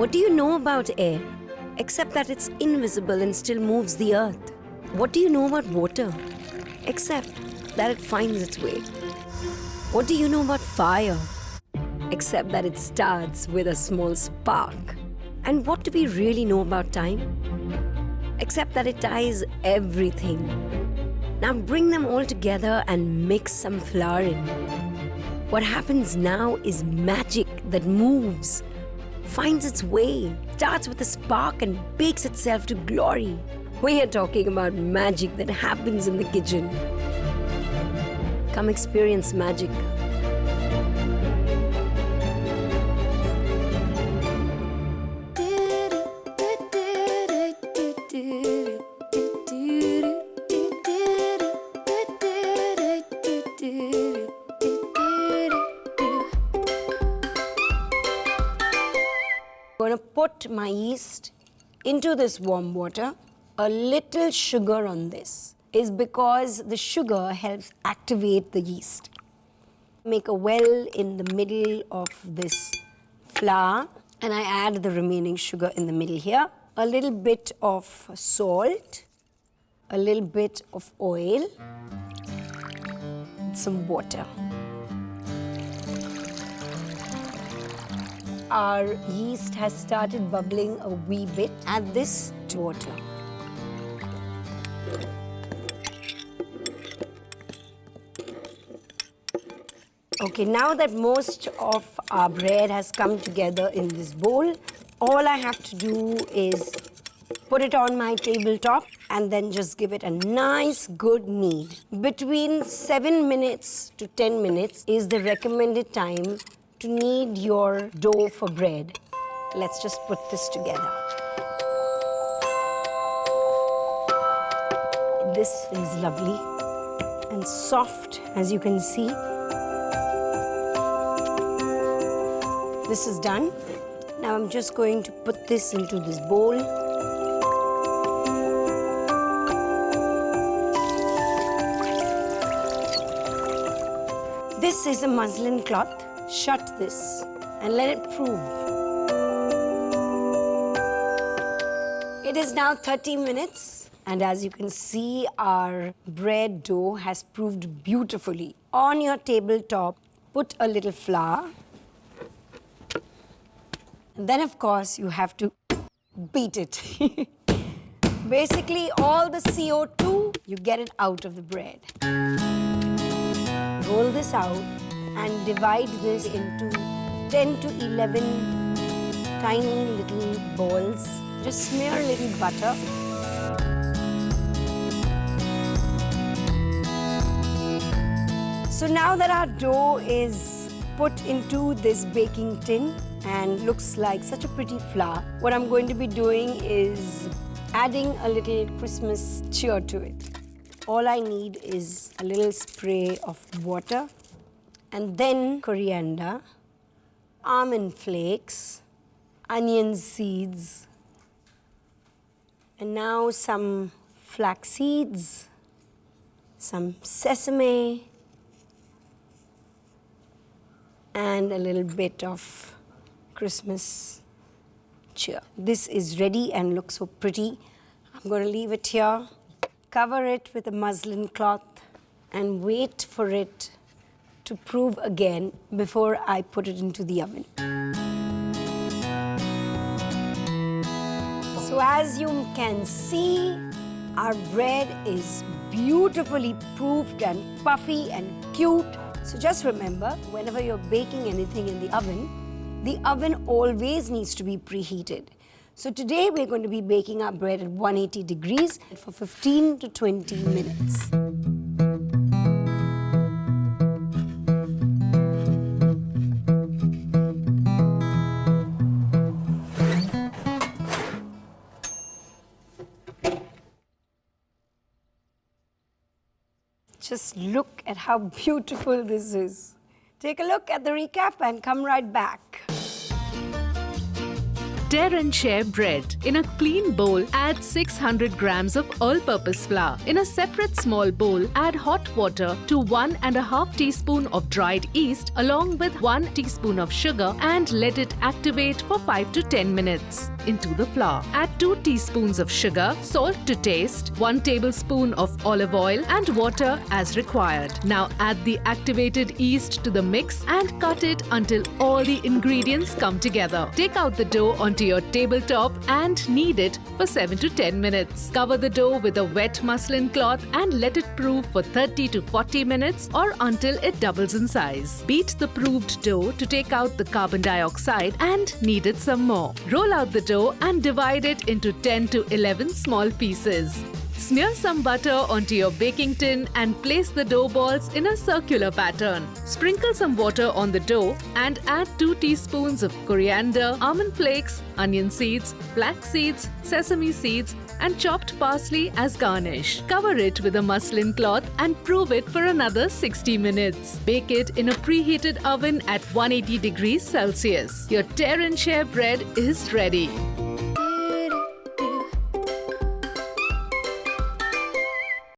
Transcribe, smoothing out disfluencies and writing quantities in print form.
What do you know about air? Except that it's invisible and still moves the earth. What do you know about water? Except that it finds its way. What do you know about fire? Except that it starts with a small spark. And what do we really know about time? Except that it ties everything. Now bring them all together and mix some flour in. What happens now is magic that moves, finds its way, starts with a spark and bakes itself to glory. We are talking about magic that happens in the kitchen. Come experience magic. I'm going to put my yeast into this warm water. A little sugar on this is because the sugar helps activate the yeast. Make a well in the middle of this flour and I add the remaining sugar in the middle here. A little bit of salt, a little bit of oil, and some water. Our yeast has started bubbling a wee bit. Add this to water. Okay, now that most of our bread has come together in this bowl, all I have to do is put it on my tabletop and then just give it a nice good knead. Between 7 minutes to 10 minutes is the recommended time to knead your dough for bread. Let's just put this together. This is lovely and soft, as you can see. This is done. Now I'm just going to put this into this bowl. This is a muslin cloth. Shut this and let it prove. It is now 30 minutes and as you can see, our bread dough has proved beautifully. On your tabletop, put a little flour. And then of course you have to beat it. Basically all the CO2, you get it out of the bread. Roll this out and divide this into 10 to 11 tiny little balls. Just smear a little butter. So now that our dough is put into this baking tin and looks like such a pretty flour, what I'm going to be doing is adding a little Christmas cheer to it. All I need is a little spray of water and then coriander, almond flakes, onion seeds, and now some flax seeds, some sesame, and a little bit of Christmas cheer. This is ready and looks so pretty. I'm going to leave it here, cover it with a muslin cloth, and wait for it to prove again before I put it into the oven. So as you can see, our bread is beautifully proofed and puffy and cute. So just remember, whenever you're baking anything in the oven always needs to be preheated. So today we're going to be baking our bread at 180 degrees for 15 to 20 minutes. Just look at how beautiful this is. Take a look at the recap and come right back. Tear and share bread. In a clean bowl, add 600 grams of all-purpose flour. In a separate small bowl, add hot water to 1½ teaspoon of dried yeast along with 1 teaspoon of sugar and let it activate for 5 to 10 minutes. Into the flour, add 2 teaspoons of sugar, salt to taste, 1 tablespoon of olive oil and water as required. Now add the activated yeast to the mix and cut it until all the ingredients come together. Take out the dough onto your tabletop and knead it for 7 to 10 minutes. Cover the dough with a wet muslin cloth and let it prove for 30 to 40 minutes or until it doubles in size. Beat the proved dough to take out the carbon dioxide and knead it some more. Roll out the dough and divide it into 10 to 11 small pieces. Smear some butter onto your baking tin and place the dough balls in a circular pattern. Sprinkle some water on the dough and add 2 teaspoons of coriander, almond flakes, onion seeds, flax seeds, sesame seeds, and chopped parsley as garnish. Cover it with a muslin cloth and prove it for another 60 minutes. Bake it in a preheated oven at 180 degrees Celsius. Your tear and share bread is ready.